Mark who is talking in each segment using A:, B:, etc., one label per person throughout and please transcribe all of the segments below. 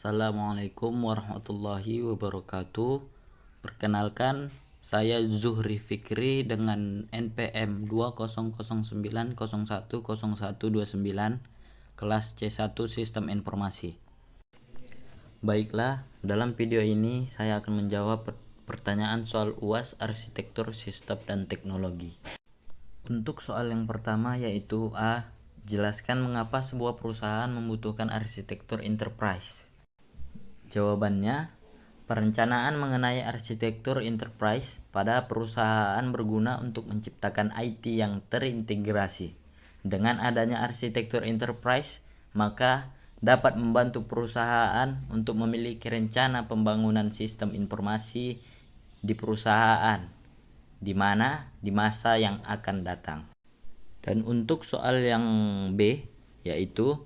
A: Assalamualaikum warahmatullahi wabarakatuh. Perkenalkan, saya Zuhri Fikri dengan NPM 2009010129, kelas C1 Sistem Informasi. Baiklah, dalam video ini saya akan menjawab pertanyaan soal UAS Arsitektur Sistem dan Teknologi. Untuk soal yang pertama yaitu A. Jelaskan mengapa sebuah perusahaan membutuhkan arsitektur enterprise. Jawabannya, perencanaan mengenai arsitektur enterprise pada perusahaan berguna untuk menciptakan IT yang terintegrasi. Dengan adanya arsitektur enterprise, maka dapat membantu perusahaan untuk memiliki rencana pembangunan sistem informasi di perusahaan di masa yang akan datang. Dan untuk soal yang B, yaitu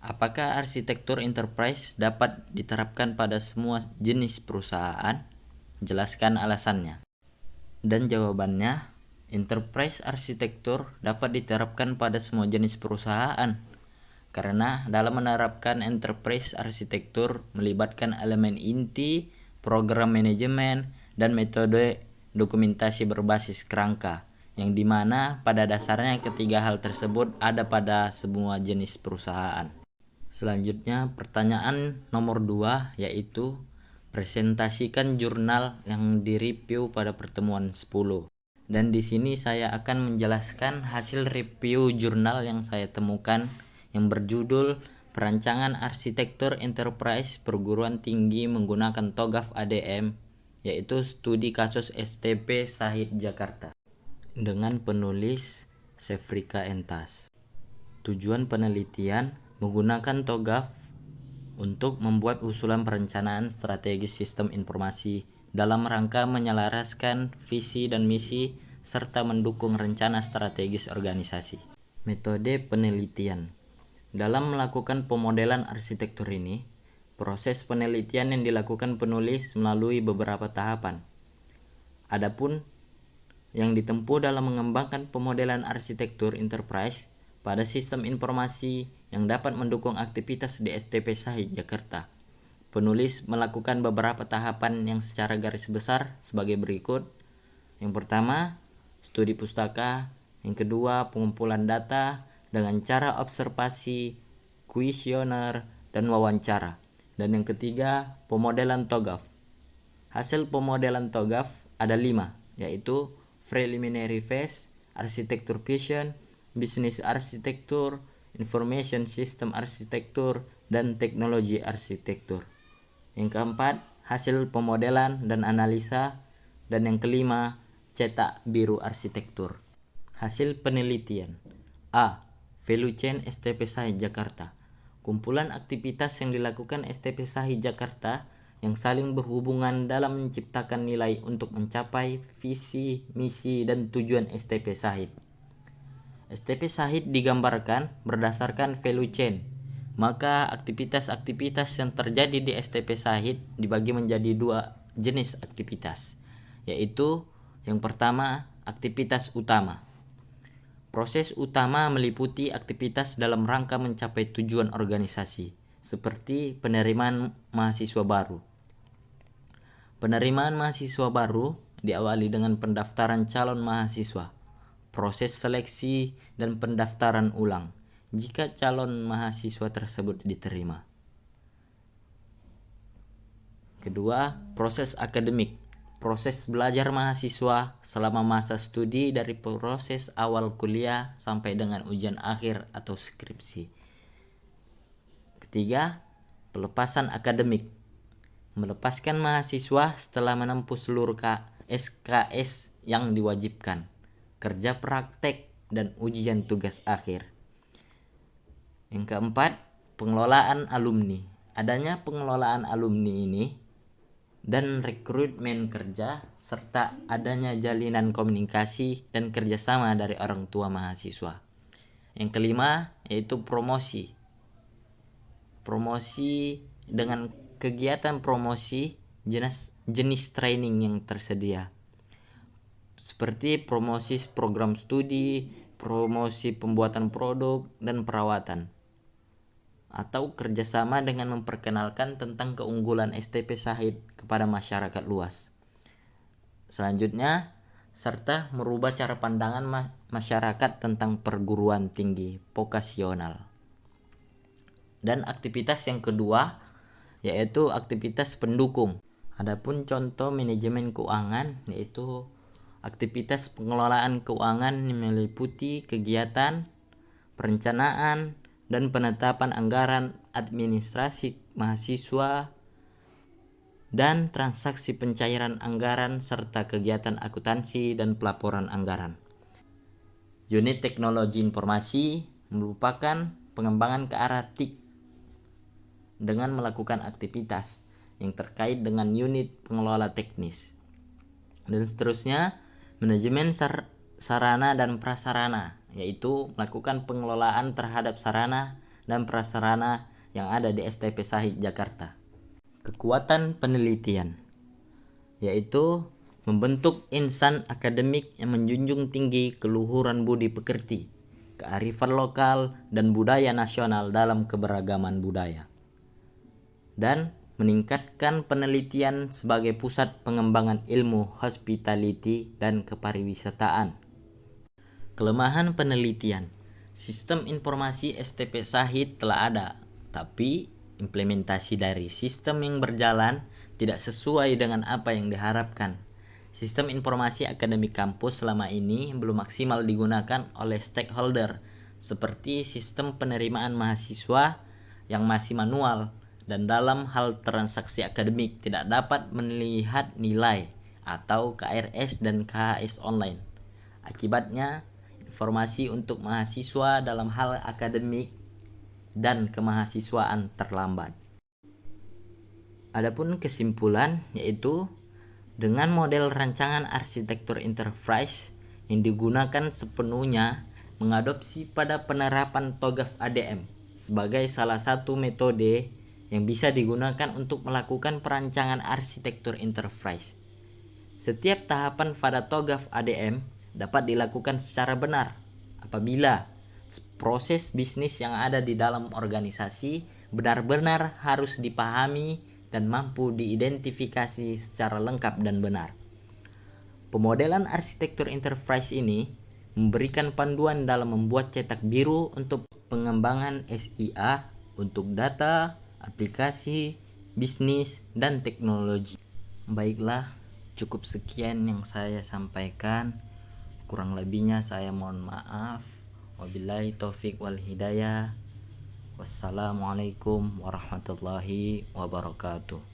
A: apakah arsitektur enterprise dapat diterapkan pada semua jenis perusahaan? Jelaskan alasannya. Dan jawabannya, enterprise arsitektur dapat diterapkan pada semua jenis perusahaan. Karena dalam menerapkan enterprise arsitektur melibatkan elemen inti, program manajemen, dan metode dokumentasi berbasis kerangka, yang dimana pada dasarnya ketiga hal tersebut ada pada semua jenis perusahaan. Selanjutnya pertanyaan nomor 2 yaitu presentasikan jurnal yang direview pada pertemuan 10. Dan di sini saya akan menjelaskan hasil review jurnal yang saya temukan yang berjudul Perancangan Arsitektur Enterprise Perguruan Tinggi menggunakan TOGAF ADM, yaitu studi kasus STP Shahid Jakarta, dengan penulis Sefrika Entas. Tujuan penelitian menggunakan TOGAF untuk membuat usulan perencanaan strategis sistem informasi dalam rangka menyelaraskan visi dan misi serta mendukung rencana strategis organisasi. Metode penelitian. Dalam melakukan pemodelan arsitektur ini, proses penelitian yang dilakukan penulis melalui beberapa tahapan. Adapun yang ditempuh dalam mengembangkan pemodelan arsitektur enterprise pada sistem informasi yang dapat mendukung aktivitas di STP Shahid Jakarta, penulis melakukan beberapa tahapan yang secara garis besar sebagai berikut. Yang pertama, studi pustaka. Yang kedua, pengumpulan data dengan cara observasi, kuesioner, dan wawancara. Dan yang ketiga, pemodelan TOGAF. Hasil pemodelan TOGAF ada 5, yaitu preliminary phase, arsitektur vision, business arsitektur, information system arsitektur, dan teknologi arsitektur. Yang keempat, hasil pemodelan dan analisa. Dan yang kelima, cetak biru arsitektur. Hasil penelitian. A. Value chain STP Shahid Jakarta. Kumpulan aktivitas yang dilakukan STP Shahid Jakarta yang saling berhubungan dalam menciptakan nilai untuk mencapai visi, misi, dan tujuan STP Shahid. STP Shahid digambarkan berdasarkan value chain. Maka aktivitas-aktivitas yang terjadi di STP Shahid dibagi menjadi 2 jenis aktivitas, yaitu yang pertama, aktivitas utama. Proses utama meliputi aktivitas dalam rangka mencapai tujuan organisasi, seperti penerimaan mahasiswa baru. Penerimaan mahasiswa baru diawali dengan pendaftaran calon mahasiswa, proses seleksi, dan pendaftaran ulang jika calon mahasiswa tersebut diterima. Kedua, proses akademik. Proses belajar mahasiswa selama masa studi dari proses awal kuliah sampai dengan ujian akhir atau skripsi. Ketiga, pelepasan akademik. Melepaskan mahasiswa setelah menempuh seluruh SKS yang diwajibkan, kerja praktek, dan ujian tugas akhir. Yang keempat, pengelolaan alumni. Adanya pengelolaan alumni ini dan rekrutmen kerja serta adanya jalinan komunikasi dan kerjasama dari orang tua mahasiswa. Yang kelima yaitu promosi. Promosi dengan kegiatan promosi jenis training yang tersedia, seperti promosi program studi, promosi pembuatan produk, dan perawatan. atau kerjasama dengan memperkenalkan tentang keunggulan STP Shahid kepada masyarakat luas. Selanjutnya, serta merubah cara pandangan masyarakat tentang perguruan tinggi vokasional. Dan aktivitas yang kedua yaitu aktivitas pendukung. Adapun contoh manajemen keuangan yaitu aktivitas pengelolaan keuangan meliputi kegiatan perencanaan dan penetapan anggaran administrasi mahasiswa dan transaksi pencairan anggaran serta kegiatan akuntansi dan pelaporan anggaran. Unit teknologi informasi merupakan pengembangan ke arah TIK dengan melakukan aktivitas yang terkait dengan unit pengelola teknis. Dan seterusnya, manajemen sarana dan prasarana yaitu melakukan pengelolaan terhadap sarana dan prasarana yang ada di STP Shahid Jakarta. Kekuatan penelitian yaitu membentuk insan akademik yang menjunjung tinggi keluhuran budi pekerti, kearifan lokal dan budaya nasional dalam keberagaman budaya, dan meningkatkan penelitian sebagai pusat pengembangan ilmu hospitality dan kepariwisataan. Kelemahan penelitian. Sistem informasi STP Shahid telah ada, tapi implementasi dari sistem yang berjalan tidak sesuai dengan apa yang diharapkan. Sistem informasi akademik kampus selama ini belum maksimal digunakan oleh stakeholder, seperti sistem penerimaan mahasiswa yang masih manual dan dalam hal transaksi akademik tidak dapat melihat nilai atau KRS dan KHS online. Akibatnya, informasi untuk mahasiswa dalam hal akademik dan kemahasiswaan terlambat. Adapun kesimpulan yaitu dengan model rancangan arsitektur enterprise yang digunakan sepenuhnya mengadopsi pada penerapan TOGAF ADM sebagai salah satu metode yang bisa digunakan untuk melakukan perancangan arsitektur enterprise. Setiap tahapan pada TOGAF ADM dapat dilakukan secara benar apabila proses bisnis yang ada di dalam organisasi benar-benar harus dipahami dan mampu diidentifikasi secara lengkap dan benar. Pemodelan arsitektur enterprise ini memberikan panduan dalam membuat cetak biru untuk pengembangan SIA untuk data, aplikasi, bisnis, dan teknologi. Baiklah, cukup sekian yang saya sampaikan. Kurang lebihnya saya mohon maaf. Wabillahi taufik wal hidayah. Wassalamualaikum warahmatullahi wabarakatuh.